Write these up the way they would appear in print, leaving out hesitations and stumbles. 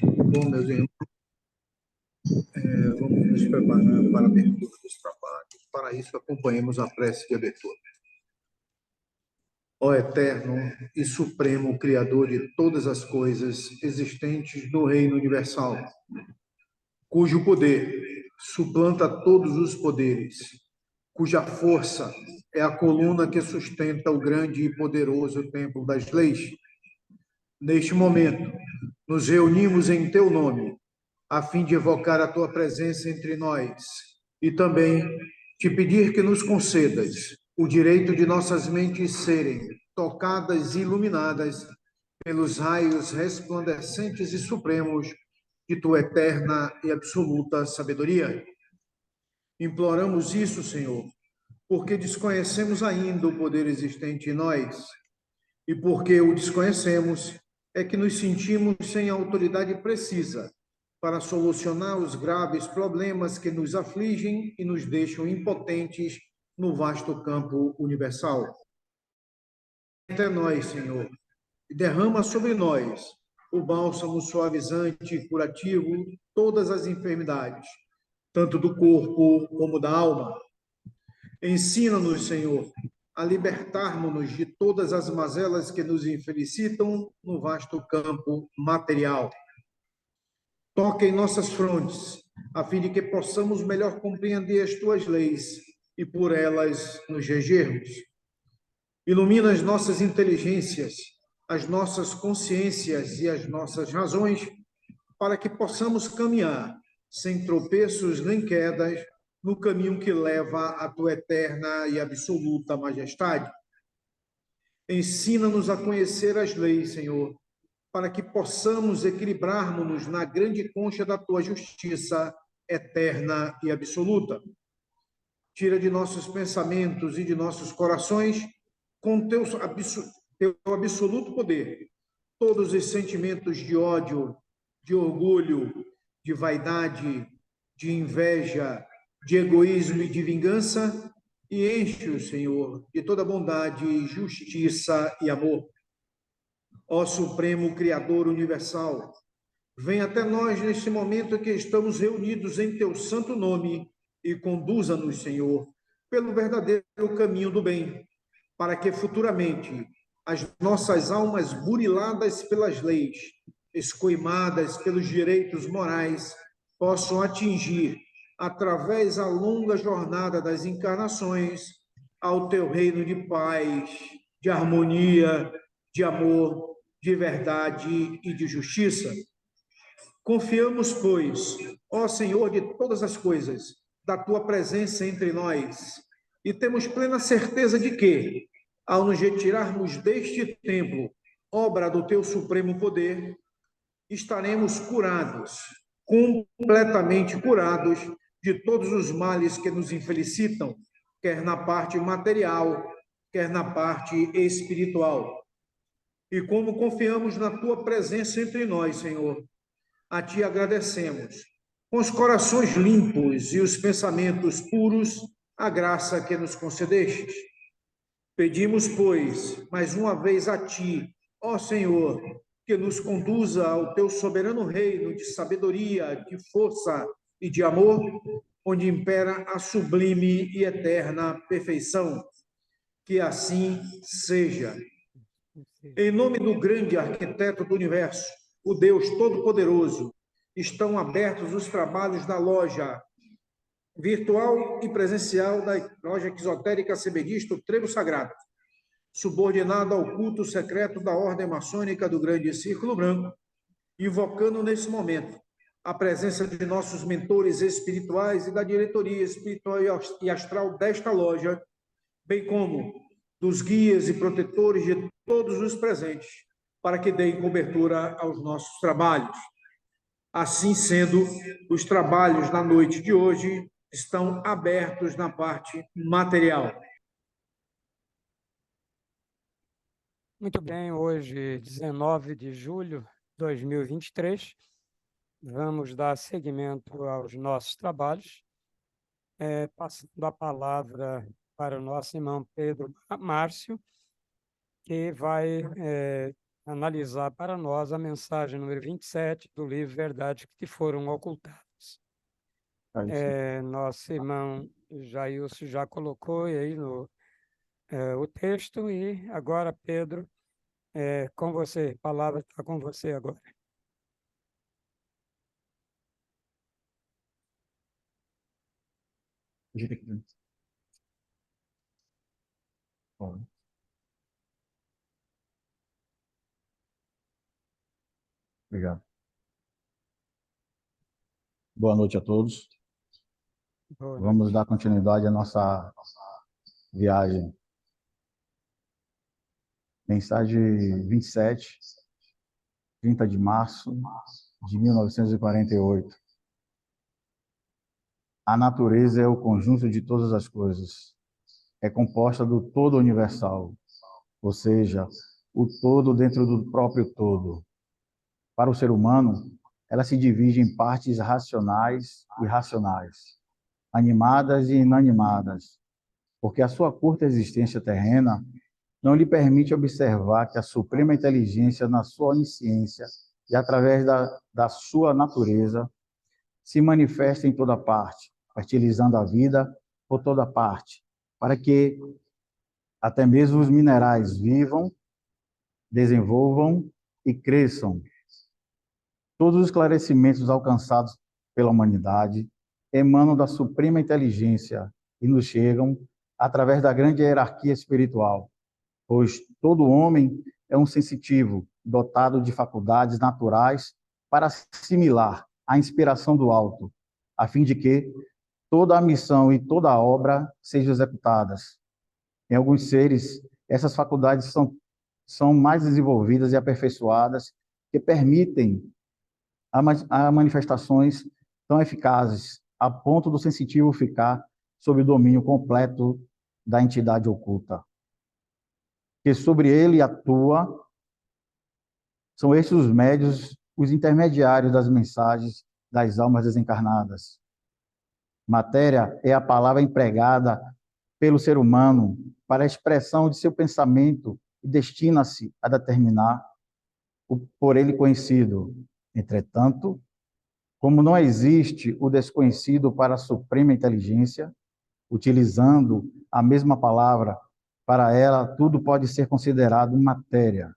Bom, meus irmãos, vamos nos preparar para a abertura dos trabalhos. Para isso, acompanhemos a prece de abertura. Ó Eterno e Supremo Criador de todas as coisas existentes no Reino Universal, cujo poder suplanta todos os poderes, cuja força é a coluna que sustenta o grande e poderoso templo das leis. Neste momento, nos reunimos em teu nome, a fim de evocar a tua presença entre nós e também te pedir que nos concedas o direito de nossas mentes serem tocadas e iluminadas pelos raios resplandecentes e supremos de tua eterna e absoluta sabedoria. Imploramos isso, Senhor, porque desconhecemos ainda o poder existente em nós e porque o desconhecemos é que nos sentimos sem a autoridade precisa para solucionar os graves problemas que nos afligem e nos deixam impotentes no vasto campo universal. Até nós, Senhor, e derrama sobre nós o bálsamo suavizante e curativo de todas as enfermidades, tanto do corpo como da alma. Ensina-nos, Senhor, a libertarmos-nos de todas as mazelas que nos infelicitam no vasto campo material. Toca em nossas frontes, a fim de que possamos melhor compreender as tuas leis e por elas nos regermos. Ilumina as nossas inteligências, as nossas consciências e as nossas razões, para que possamos caminhar sem tropeços nem quedas no caminho que leva à tua eterna e absoluta majestade. Ensina-nos a conhecer as leis, Senhor, para que possamos equilibrarmos-nos na grande concha da tua justiça eterna e absoluta. Tira de nossos pensamentos e de nossos corações, com teu absoluto poder, todos os sentimentos de ódio, de orgulho, de vaidade, de inveja, de egoísmo e de vingança, e enche-o, Senhor, de toda bondade, justiça e amor. Ó Supremo Criador Universal, vem até nós neste momento em que estamos reunidos em teu santo nome e conduza-nos, Senhor, pelo verdadeiro caminho do bem, para que futuramente as nossas almas buriladas pelas leis, escoimadas pelos direitos morais, possam atingir, através da longa jornada das encarnações, ao teu reino de paz, de harmonia, de amor, de verdade e de justiça. Confiamos, pois, ó Senhor de todas as coisas, da tua presença entre nós, e temos plena certeza de que, ao nos retirarmos deste templo, obra do teu supremo poder, estaremos curados, completamente curados de todos os males que nos infelicitam, quer na parte material, quer na parte espiritual. E como confiamos na tua presença entre nós, Senhor, a ti agradecemos, com os corações limpos e os pensamentos puros, a graça que nos concedestes. Pedimos, pois, mais uma vez a ti, ó Senhor, que nos conduza ao teu soberano reino de sabedoria, de força e de amor, onde impera a sublime e eterna perfeição. Que assim seja. Em nome do grande arquiteto do universo, o Deus Todo-Poderoso, estão abertos os trabalhos da loja virtual e presencial da loja esotérica Sebedista, o Trevo Sagrado, subordinado ao culto secreto da Ordem Maçônica do Grande Círculo Branco, invocando nesse momento a presença de nossos mentores espirituais e da diretoria espiritual e astral desta loja, bem como dos guias e protetores de todos os presentes, para que deem cobertura aos nossos trabalhos. Assim sendo, os trabalhos na noite de hoje estão abertos na parte material. Muito bem, hoje, 19 de julho de 2023, vamos dar seguimento aos nossos trabalhos, passando a palavra para o nosso irmão Pedro Márcio, que vai analisar para nós a mensagem número 27 do livro Verdades que te foram ocultadas. Nosso irmão Jailson já colocou aí o texto, e agora, Pedro, com você, a palavra está com você agora. Bom. Obrigado. Boa noite a todos. Boa Vamos noite. dar continuidade à nossa viagem. Mensagem 27, 30 de março de 1948. A natureza é o conjunto de todas as coisas. É composta do todo universal, ou seja, o todo dentro do próprio todo. Para o ser humano, ela se divide em partes racionais e irracionais, animadas e inanimadas, porque a sua curta existência terrena não lhe permite observar que a suprema inteligência, na sua onisciência e através da sua natureza, se manifesta em toda parte, fertilizando a vida por toda parte, para que até mesmo os minerais vivam, desenvolvam e cresçam. Todos os esclarecimentos alcançados pela humanidade emanam da suprema inteligência e nos chegam através da grande hierarquia espiritual, pois todo homem é um sensitivo, dotado de faculdades naturais para assimilar a inspiração do alto, a fim de que toda a missão e toda a obra sejam executadas. Em alguns seres, essas faculdades são mais desenvolvidas e aperfeiçoadas, que permitem a manifestações tão eficazes, a ponto do sensitivo ficar sob o domínio completo da entidade oculta. Que sobre ele atua, são estes os médios, os intermediários das mensagens das almas desencarnadas. Matéria é a palavra empregada pelo ser humano para a expressão de seu pensamento e destina-se a determinar o por ele conhecido. Entretanto, como não existe o desconhecido para a suprema inteligência, utilizando a mesma palavra, para ela tudo pode ser considerado matéria.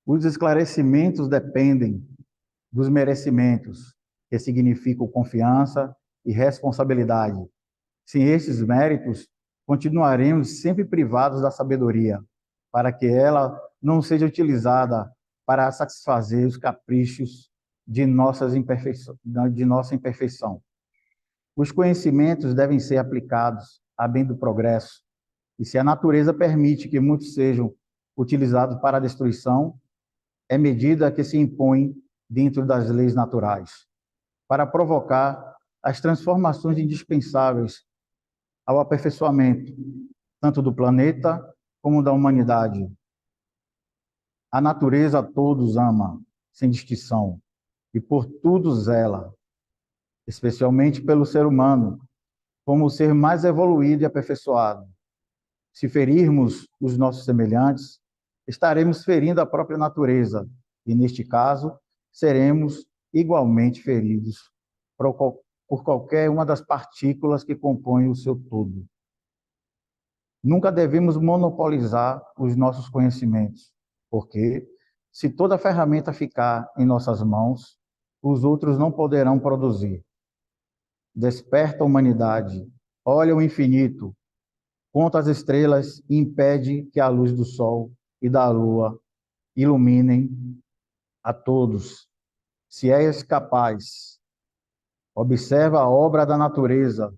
Os esclarecimentos dependem dos merecimentos, que significam confiança e responsabilidade. Sem estes méritos, continuaremos sempre privados da sabedoria, para que ela não seja utilizada para satisfazer os caprichos de nossa imperfeição. Os conhecimentos devem ser aplicados a bem do progresso, e se a natureza permite que muitos sejam utilizados para a destruição, é medida que se impõe dentro das leis naturais, para provocar as transformações indispensáveis ao aperfeiçoamento, tanto do planeta como da humanidade. A natureza a todos ama, sem distinção, e por tudo zela, especialmente pelo ser humano, como o ser mais evoluído e aperfeiçoado. Se ferirmos os nossos semelhantes, estaremos ferindo a própria natureza, e neste caso, seremos igualmente feridos por qualquer uma das partículas que compõem o seu todo. Nunca devemos monopolizar os nossos conhecimentos, porque, se toda ferramenta ficar em nossas mãos, os outros não poderão produzir. Desperta a humanidade, olha o infinito, conta as estrelas e impede que a luz do sol e da lua iluminem a todos. Se és capaz, observa a obra da natureza,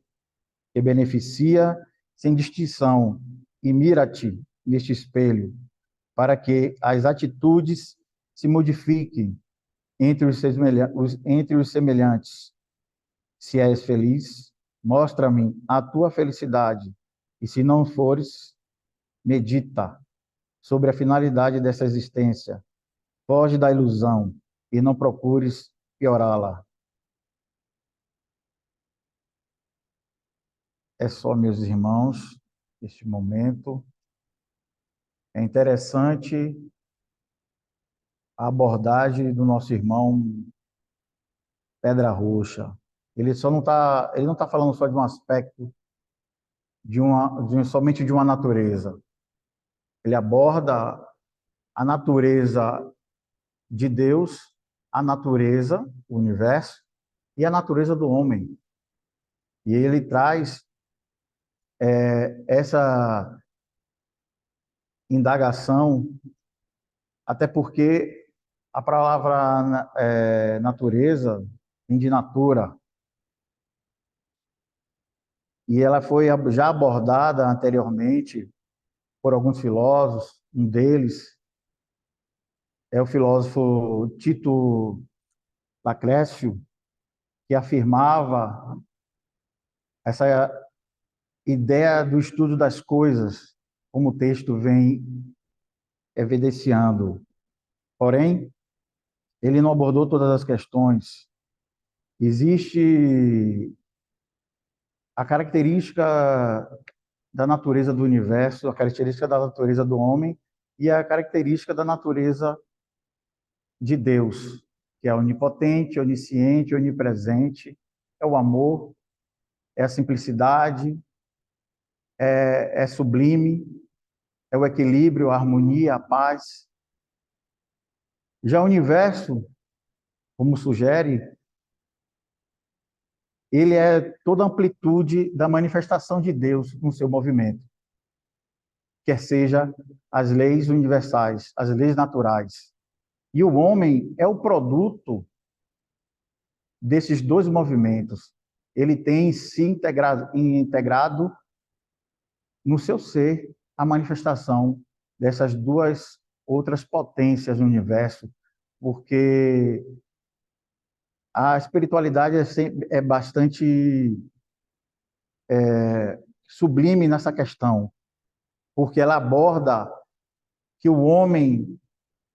que beneficia sem distinção, e mira-te neste espelho, para que as atitudes se modifiquem entre os semelhantes. Se és feliz, mostra-me a tua felicidade, e se não fores, medita sobre a finalidade dessa existência. Foge da ilusão e não procures piorá-la. É só, meus irmãos, este momento. É interessante a abordagem do nosso irmão Pedra Roxa. Ele não tá falando só de um aspecto somente de uma natureza. Ele aborda a natureza de Deus, a natureza, o universo, e a natureza do homem. E ele traz essa indagação, até porque a palavra natureza vem de natura, e ela foi já abordada anteriormente por alguns filósofos. Um deles é o filósofo Tito Lacrécio, que afirmava essa ideia do estudo das coisas, como o texto vem evidenciando. Porém, ele não abordou todas as questões. Existe a característica da natureza do universo, a característica da natureza do homem e a característica da natureza de Deus, que é onipotente, onisciente, onipresente, é o amor, é a simplicidade, é sublime, é o equilíbrio, a harmonia, a paz. Já o universo, como sugere, ele é toda a amplitude da manifestação de Deus no seu movimento, quer seja as leis universais, as leis naturais. E o homem é o produto desses dois movimentos. Ele tem se integrado no seu ser a manifestação dessas duas outras potências no universo, porque a espiritualidade é bastante sublime nessa questão, porque ela aborda que o homem,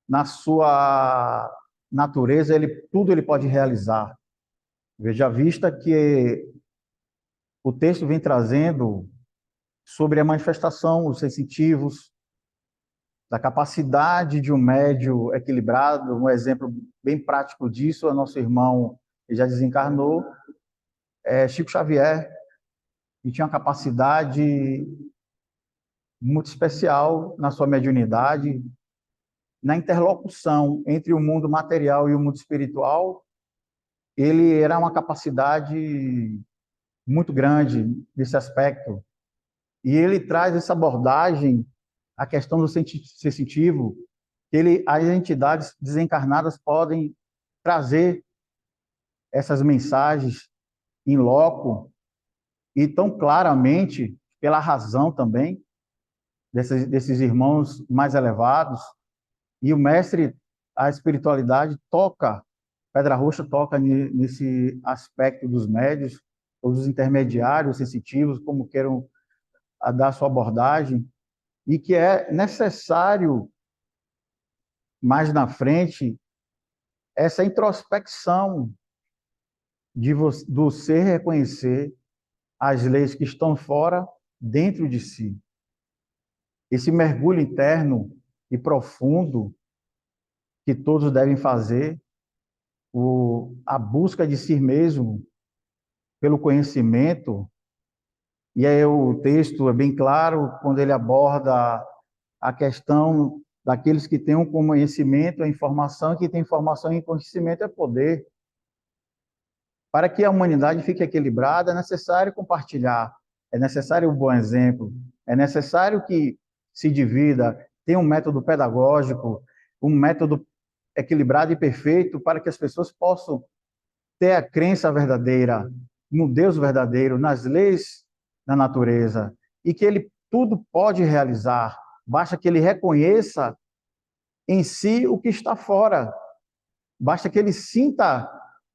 na sua natureza, tudo ele pode realizar. Veja à vista que o texto vem trazendo sobre a manifestação, os sensitivos, da capacidade de um médio equilibrado. Um exemplo bem prático disso é nosso irmão, que já desencarnou, Chico Xavier, que tinha uma capacidade muito especial na sua mediunidade, na interlocução entre o mundo material e o mundo espiritual. Ele era uma capacidade muito grande nesse aspecto. E ele traz essa abordagem, a questão do sensitivo, que as entidades desencarnadas podem trazer essas mensagens em loco, e tão claramente, pela razão também, desses irmãos mais elevados. E o mestre, a espiritualidade toca, Pedra Roxa toca nesse aspecto dos médios, ou dos intermediários sensitivos, como queiram dar sua abordagem, e que é necessário, mais na frente, essa introspecção do ser reconhecer as leis que estão fora, dentro de si. Esse mergulho interno e profundo que todos devem fazer, a busca de si mesmo pelo conhecimento. E aí o texto é bem claro quando ele aborda a questão daqueles que têm um conhecimento, a informação, que tem informação e conhecimento é poder. Para que a humanidade fique equilibrada, é necessário compartilhar, é necessário um bom exemplo, é necessário que se divida, tenha um método pedagógico, um método equilibrado e perfeito para que as pessoas possam ter a crença verdadeira no Deus verdadeiro, nas leis da natureza, e que ele tudo pode realizar, basta que ele reconheça em si o que está fora, basta que ele sinta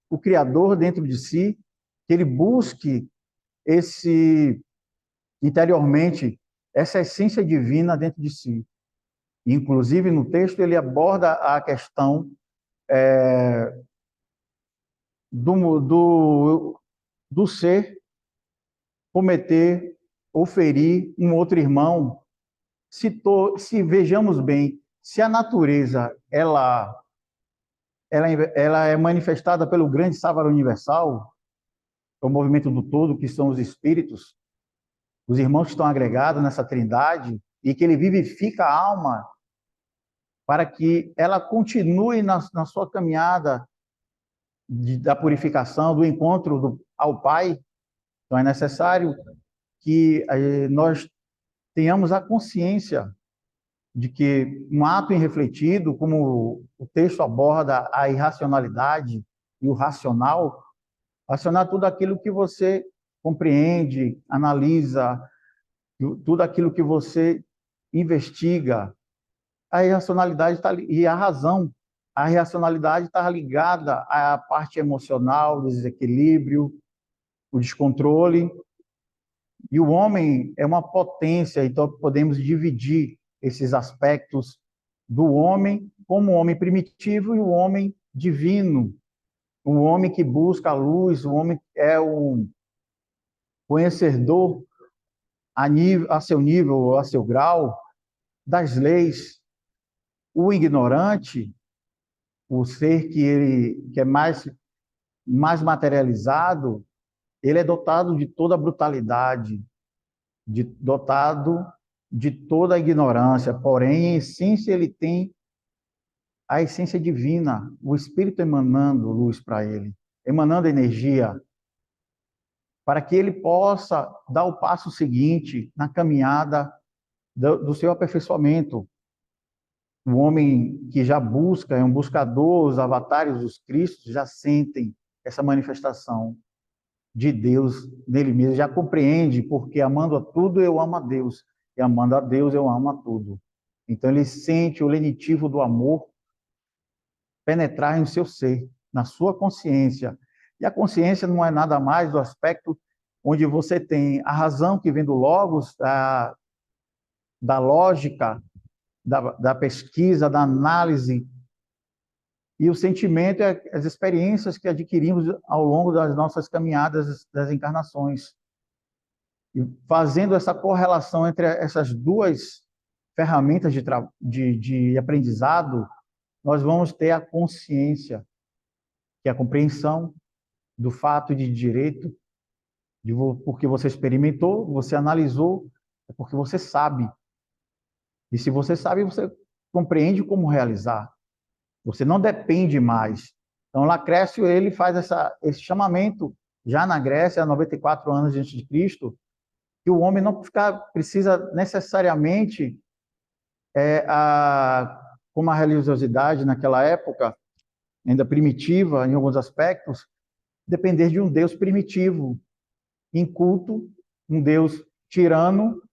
o Criador dentro de si, que ele busque interiormente, essa essência divina dentro de si. Inclusive, no texto, ele aborda a questão do ser cometer ou ferir um outro irmão, se vejamos bem, se a natureza ela é manifestada pelo grande Sábado Universal, o movimento do todo, que são os espíritos, os irmãos que estão agregados nessa trindade, e que ele vivifica a alma para que ela continue na sua caminhada da purificação, do encontro ao Pai. Então é necessário que nós tenhamos a consciência de que um ato irrefletido, como o texto aborda a irracionalidade e o racional, racionar tudo aquilo que você compreende, analisa, tudo aquilo que você investiga. A irracionalidade e a razão. A irracionalidade está ligada à parte emocional, do desequilíbrio, o descontrole. E o homem é uma potência, então podemos dividir esses aspectos do homem como o homem primitivo e o homem divino. O homem que busca a luz, o homem é um conhecedor a seu nível, a seu grau, das leis. O ignorante, o ser que é mais materializado, ele é dotado de toda a brutalidade, dotado de toda a ignorância, porém, em essência, ele tem a essência divina, o Espírito emanando luz para ele, emanando energia, para que ele possa dar o passo seguinte na caminhada do seu aperfeiçoamento. O homem que já busca, é um buscador, os avatares, os cristos, já sentem essa manifestação de Deus nele mesmo, já compreende, porque amando a tudo eu amo a Deus, e amando a Deus eu amo a tudo. Então ele sente o lenitivo do amor penetrar no seu ser, na sua consciência. E a consciência não é nada mais do aspecto onde você tem a razão que vem do logos, da lógica, da pesquisa, da análise, e o sentimento é as experiências que adquirimos ao longo das nossas caminhadas das encarnações. E fazendo essa correlação entre essas duas ferramentas de aprendizado, nós vamos ter a consciência, que é a compreensão do fato de direito, porque você experimentou, você analisou, é porque você sabe. E se você sabe, você compreende como realizar. Você não depende mais. Então, Lacrécio, ele faz esse chamamento, já na Grécia, há 94 anos antes de Cristo, que o homem não precisa necessariamente, como a religiosidade naquela época, ainda primitiva em alguns aspectos, depender de um Deus primitivo, inculto, um Deus tirano,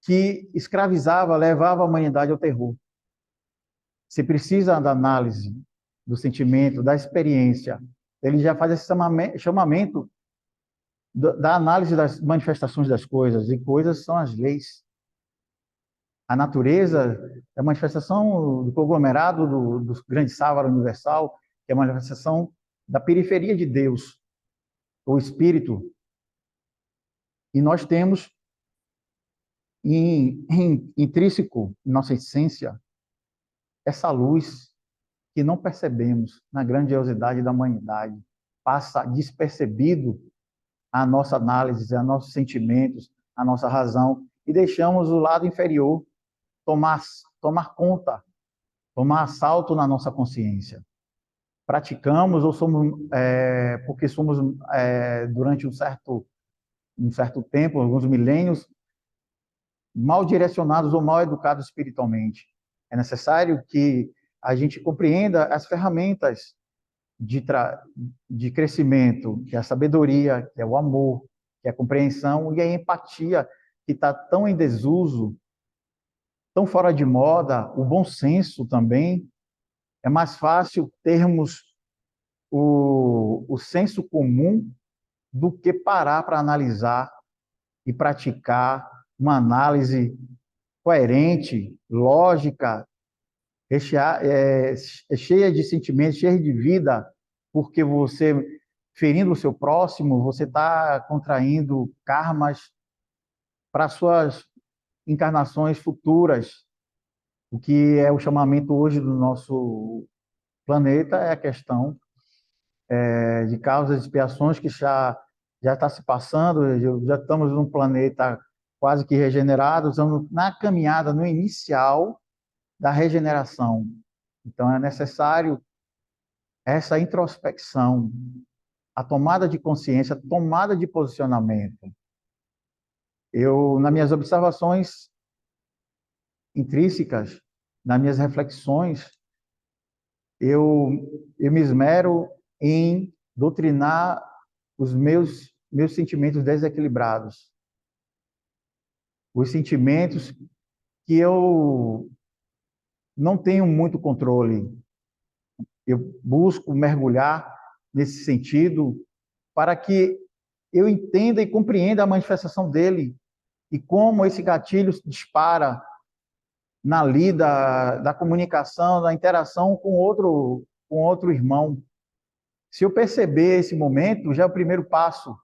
que escravizava, levava a humanidade ao terror. Você precisa da análise, do sentimento, da experiência. Ele já faz esse chamamento da análise das manifestações das coisas, e coisas são as leis. A natureza é a manifestação do conglomerado do grande Sábado Universal, que é a manifestação da periferia de Deus, o Espírito. E nós temos intrínseco, em nossa essência, essa luz que não percebemos na grandiosidade da humanidade, passa despercebido a nossa análise, a nossos sentimentos, a nossa razão, e deixamos o lado inferior tomar conta, tomar assalto na nossa consciência. Praticamos ou somos, porque somos, durante um certo tempo, alguns milênios, mal direcionados ou mal educados espiritualmente. É necessário que a gente compreenda as ferramentas de crescimento, que é a sabedoria, que é o amor, que é a compreensão e a empatia, que está tão em desuso, tão fora de moda, o bom senso também. É mais fácil termos o senso comum do que parar para analisar e praticar uma análise coerente, lógica, cheia de sentimentos, cheia de vida, porque você, ferindo o seu próximo, você está contraindo karmas para suas encarnações futuras. O que é o chamamento hoje do nosso planeta é a questão de causas e expiações que já está se passando, já estamos num planeta quase que regenerado, estamos na caminhada, no inicial da regeneração. Então, é necessário essa introspecção, a tomada de consciência, a tomada de posicionamento. Eu, nas minhas observações intrínsecas, nas minhas reflexões, eu me esmero em doutrinar os meus sentimentos desequilibrados, os sentimentos que eu não tenho muito controle. Eu busco mergulhar nesse sentido para que eu entenda e compreenda a manifestação dele e como esse gatilho dispara na lida da comunicação, da interação com outro irmão. Se eu perceber esse momento, já é o primeiro passo,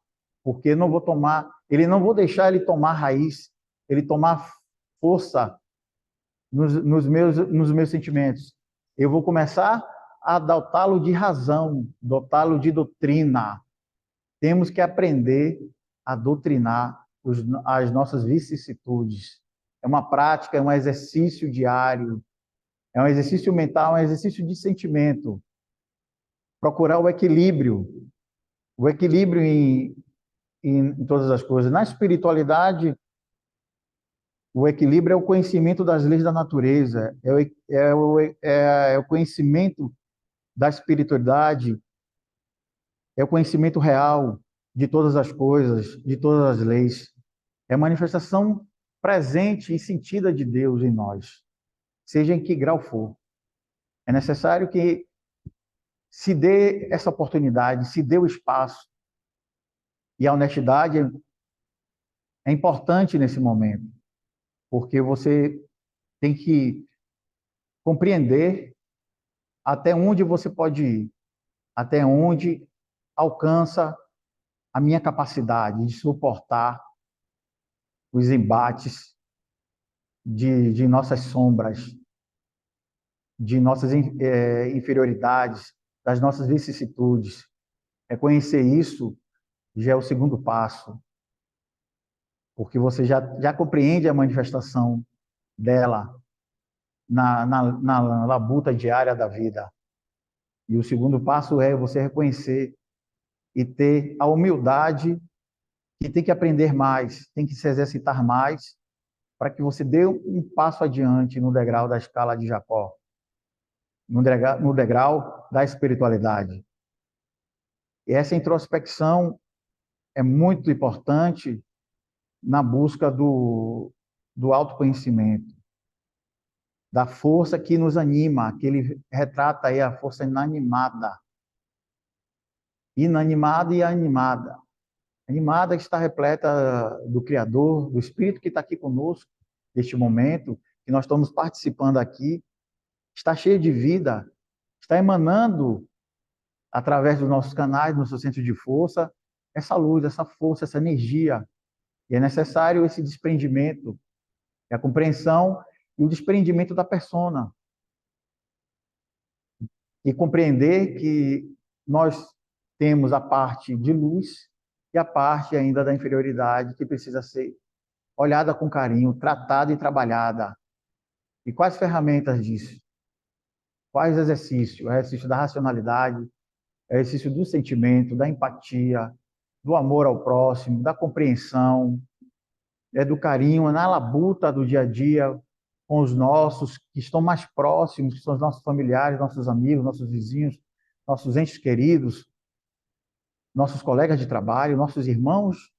porque eu não vou tomar, não vou deixar ele tomar raiz, ele tomar força nos meus sentimentos. Eu vou começar a dotá-lo de razão, dotá-lo de doutrina. Temos que aprender a doutrinar as nossas vicissitudes. É uma prática, é um exercício diário, é um exercício mental, é um exercício de sentimento. Procurar o equilíbrio em todas as coisas. Na espiritualidade, o equilíbrio é o conhecimento das leis da natureza, é o conhecimento da espiritualidade, é o conhecimento real de todas as coisas, de todas as leis. É a manifestação presente e sentida de Deus em nós, seja em que grau for. É necessário que se dê essa oportunidade, se dê o espaço. E a honestidade é importante nesse momento, porque você tem que compreender até onde você pode ir, até onde alcança a minha capacidade de suportar os embates de nossas sombras, de nossas inferioridades, das nossas vicissitudes. Reconhecer isso já é o segundo passo, porque você já compreende a manifestação dela na labuta diária da vida. E o segundo passo é você reconhecer e ter a humildade que tem que aprender mais, tem que se exercitar mais, para que você dê um passo adiante no degrau da escala de Jacó, no degrau da espiritualidade. E essa introspecção é muito importante na busca do autoconhecimento, da força que nos anima, que ele retrata aí a força inanimada. Inanimada e animada. Animada que está repleta do Criador, do Espírito que está aqui conosco, neste momento, que nós estamos participando aqui, está cheia de vida, está emanando, através dos nossos canais, do nosso centro de força, essa luz, essa força, essa energia. E é necessário esse desprendimento, a compreensão e o desprendimento da persona. E compreender que nós temos a parte de luz e a parte ainda da inferioridade que precisa ser olhada com carinho, tratada e trabalhada. E quais ferramentas disso? Quais exercícios? O exercício da racionalidade, o exercício do sentimento, da empatia, do amor ao próximo, da compreensão, do carinho, na labuta do dia a dia com os nossos que estão mais próximos, que são os nossos familiares, nossos amigos, nossos vizinhos, nossos entes queridos, nossos colegas de trabalho, nossos irmãos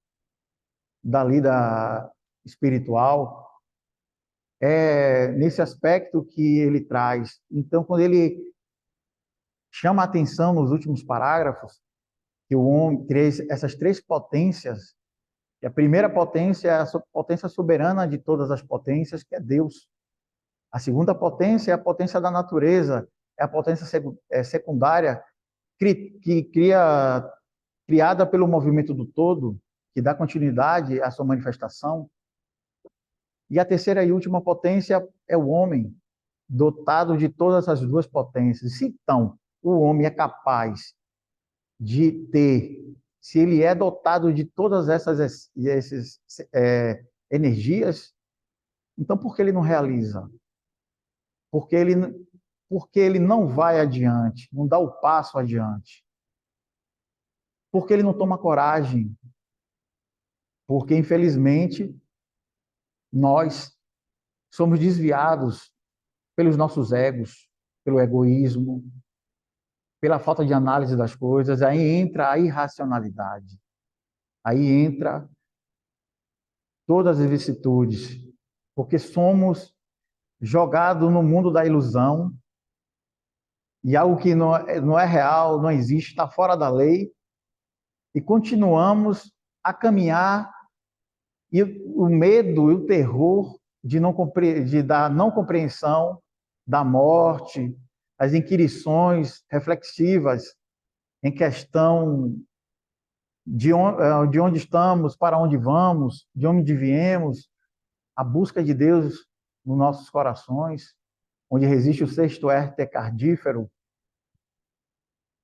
da lida espiritual. É nesse aspecto que ele traz. Então, quando ele chama a atenção nos últimos parágrafos, que o homem tem essas três potências, e a primeira potência é a potência soberana de todas as potências, que é Deus. A segunda potência é a potência da natureza, é a potência secundária, criada pelo movimento do todo, que dá continuidade à sua manifestação. E a terceira e última potência é o homem, dotado de todas as duas potências. Se então o homem é capaz de ter, se ele é dotado de todas essas energias, então por que ele não realiza? Porque ele, porque ele não vai adiante, não dá o passo adiante. Porque ele não toma coragem. Porque, infelizmente, nós somos desviados pelos nossos egos, pelo egoísmo, pela falta de análise das coisas. Aí entra a irracionalidade. Aí entra todas as vicissitudes. Porque somos jogados no mundo da ilusão e algo que não é real, não existe, está fora da lei, e continuamos a caminhar, e o medo e o terror da não compreensão da morte, as inquirições reflexivas em questão de onde estamos, para onde vamos, de onde viemos, a busca de Deus nos nossos corações, onde resiste o sexto erte cardífero,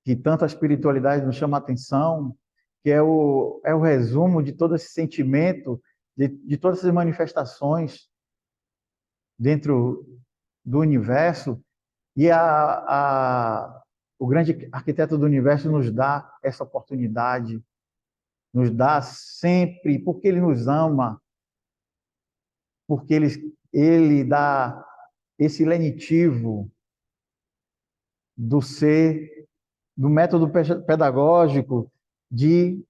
que tanta espiritualidade nos chama a atenção, que é o resumo de todo esse sentimento, de todas essas manifestações dentro do universo, e o grande arquiteto do universo nos dá essa oportunidade, nos dá sempre, porque ele nos ama, porque ele dá esse lenitivo do ser, do método pedagógico de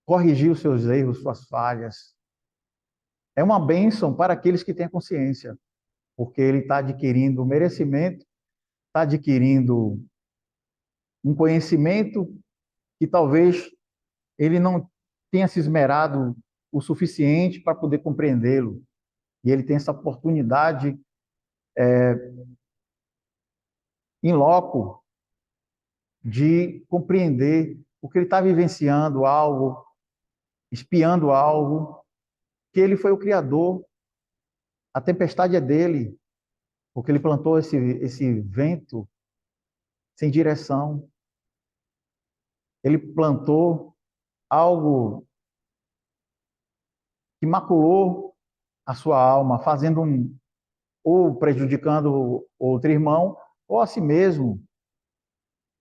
corrigir os seus erros, suas falhas. É uma bênção para aqueles que têm a consciência, porque ele está adquirindo merecimento, está adquirindo um conhecimento que talvez ele não tenha se esmerado o suficiente para poder compreendê-lo. E ele tem essa oportunidade em loco de compreender o que ele está vivenciando algo, espiando algo, que ele foi o criador, a tempestade é dele, porque ele plantou esse vento sem direção. Ele plantou algo que maculou a sua alma, fazendo ou prejudicando outro irmão, ou a si mesmo.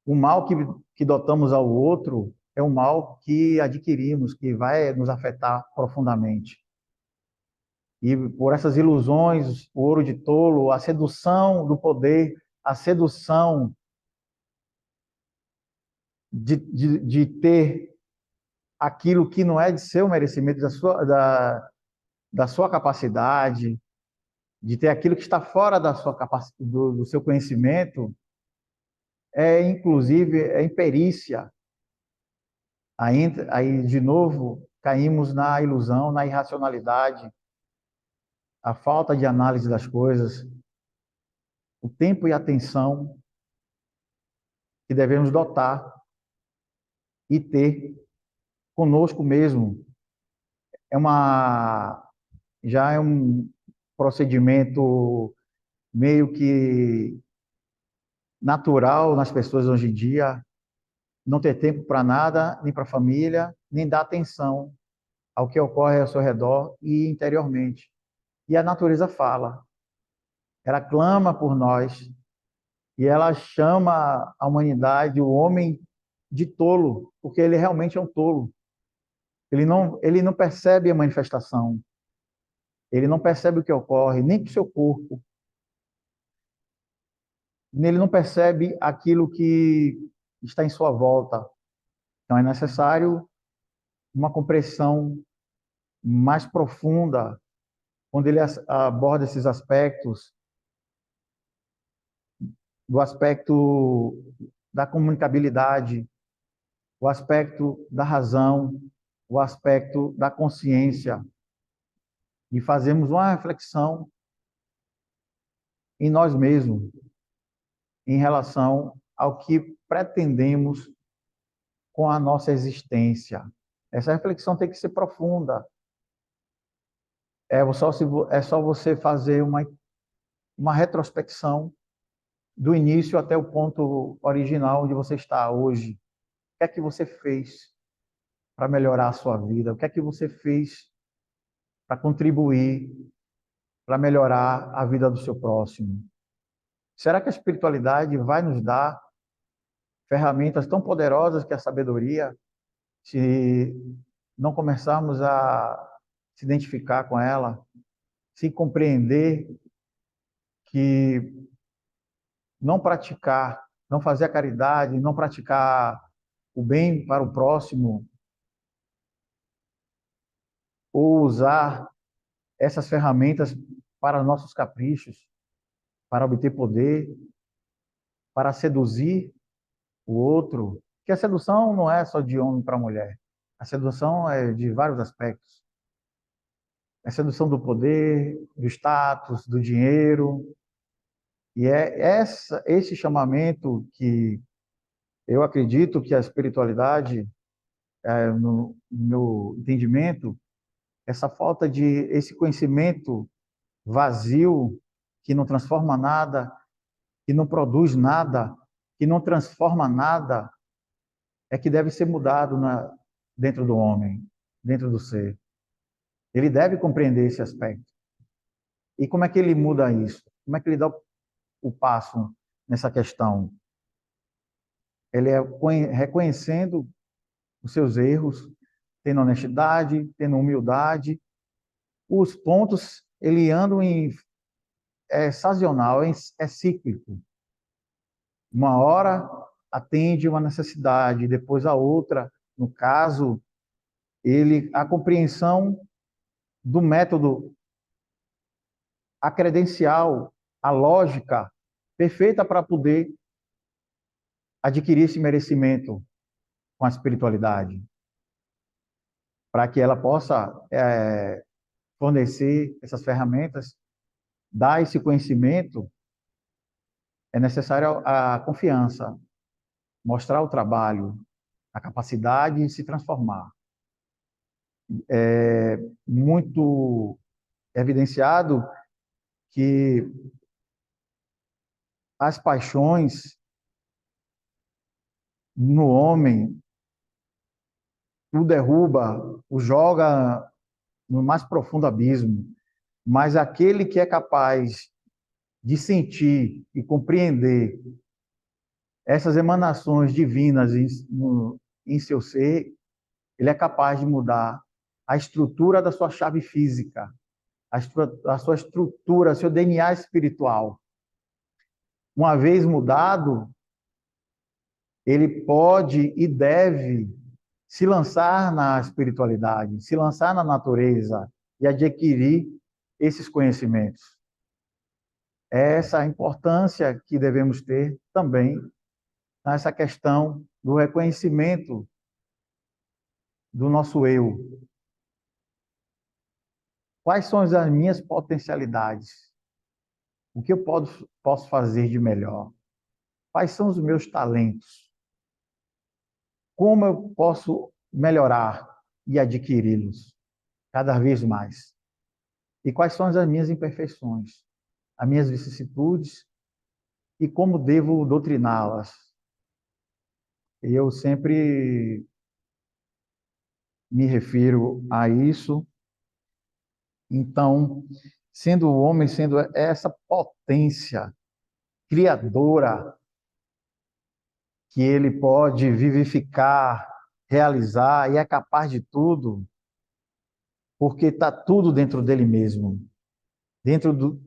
O mal que dotamos ao outro é um mal que adquirimos, que vai nos afetar profundamente. E por essas ilusões, o ouro de tolo, a sedução do poder, a sedução de ter aquilo que não é de seu merecimento, da sua capacidade, de ter aquilo que está fora da sua do seu conhecimento, inclusive, imperícia. Aí, de novo, caímos na ilusão, na irracionalidade, a falta de análise das coisas, o tempo e a atenção que devemos dotar e ter conosco mesmo. Já é um procedimento meio que natural nas pessoas hoje em dia, não ter tempo para nada, nem para a família, nem dar atenção ao que ocorre ao seu redor e interiormente. E a natureza fala, ela clama por nós, e ela chama a humanidade, o homem, de tolo, porque ele realmente é um tolo. Ele não percebe a manifestação, ele não percebe o que ocorre, nem com o seu corpo, ele não percebe aquilo que está em sua volta. Então é necessário uma compreensão mais profunda, quando ele aborda esses aspectos, do aspecto da comunicabilidade, o aspecto da razão, o aspecto da consciência, e fazemos uma reflexão em nós mesmos, em relação ao que pretendemos com a nossa existência. Essa reflexão tem que ser profunda. É só você fazer uma retrospecção do início até o ponto original onde você está hoje. O que é que você fez para melhorar a sua vida? O que é que você fez para contribuir, para melhorar a vida do seu próximo? Será que a espiritualidade vai nos dar ferramentas tão poderosas que a sabedoria, se não começarmos a se identificar com ela, se compreender que não praticar, não fazer a caridade, não praticar o bem para o próximo, ou usar essas ferramentas para nossos caprichos, para obter poder, para seduzir o outro, que a sedução não é só de homem para mulher. A sedução é de vários aspectos. É a sedução do poder, do status, do dinheiro. E é esse chamamento que eu acredito que a espiritualidade, no meu entendimento, essa falta de esse conhecimento vazio, que não transforma nada, que não produz nada, que não transforma nada, é que deve ser mudado dentro do homem, dentro do ser. Ele deve compreender esse aspecto. E como é que ele muda isso? Como é que ele dá o passo nessa questão? Ele é reconhecendo os seus erros, tendo honestidade, tendo humildade. Os pontos, ele anda é sazonal, é cíclico. Uma hora atende uma necessidade, depois a outra. No caso, a compreensão do método, a credencial, a lógica perfeita para poder adquirir esse merecimento com a espiritualidade, para que ela possa fornecer essas ferramentas, dar esse conhecimento, é necessário a confiança, mostrar o trabalho, a capacidade de se transformar. É muito evidenciado que as paixões no homem o derruba, o joga no mais profundo abismo, mas aquele que é capaz de sentir e compreender essas emanações divinas em seu ser, ele é capaz de mudar a estrutura da sua chave física, a sua estrutura, seu DNA espiritual. Uma vez mudado, ele pode e deve se lançar na espiritualidade, se lançar na natureza e adquirir esses conhecimentos. É essa a importância que devemos ter também nessa questão do reconhecimento do nosso eu. Quais são as minhas potencialidades? O que eu posso fazer de melhor? Quais são os meus talentos? Como eu posso melhorar e adquiri-los cada vez mais? E quais são as minhas imperfeições, as minhas vicissitudes e como devo doutriná-las? Eu sempre me refiro a isso. Então, sendo o homem, sendo essa potência criadora que ele pode vivificar, realizar e é capaz de tudo, porque está tudo dentro dele mesmo.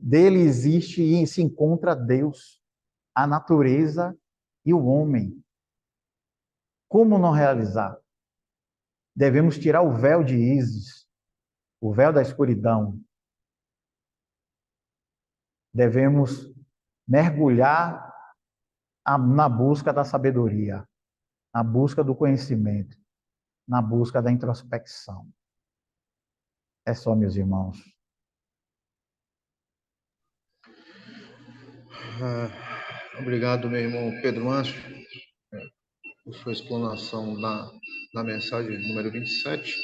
Dele existe e se encontra Deus, a natureza e o homem. Como não realizar? Devemos tirar o véu de Ísis, o véu da escuridão. Devemos mergulhar na busca da sabedoria, na busca do conhecimento, na busca da introspecção. É só, meus irmãos. Obrigado, meu irmão Pedro Márcio, por sua explanação na mensagem número 27.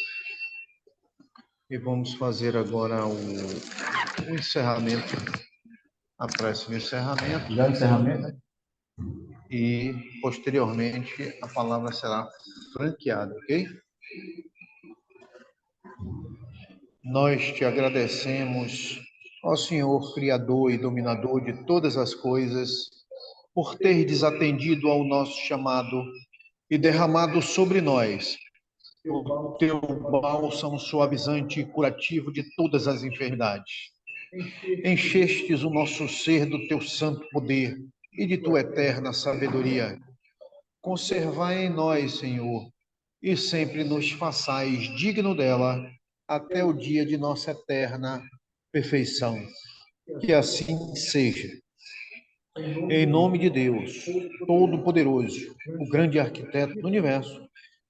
E vamos fazer agora o encerramento, a prece de encerramento. Já encerramento? E, posteriormente, a palavra será franqueada, ok? Nós te agradecemos, ó Senhor, Criador e Dominador de todas as coisas, por ter desatendido ao nosso chamado e derramado sobre nós o teu bálsamo suavizante e curativo de todas as enfermidades. Enchestes o nosso ser do teu santo poder e de tua eterna sabedoria. Conservai em nós, Senhor, e sempre nos façais digno dela até o dia de nossa eterna perfeição. Que assim seja. Em nome de Deus, Todo-Poderoso, o grande arquiteto do universo,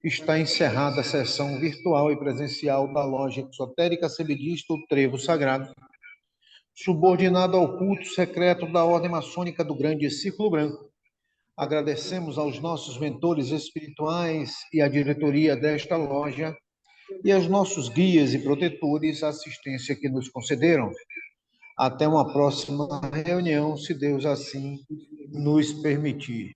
está encerrada a sessão virtual e presencial da loja exotérica Sebedista, o Trevo Sagrado, subordinado ao culto secreto da Ordem Maçônica do Grande Círculo Branco. Agradecemos aos nossos mentores espirituais e à diretoria desta loja e aos nossos guias e protetores a assistência que nos concederam. Até uma próxima reunião, se Deus assim nos permitir.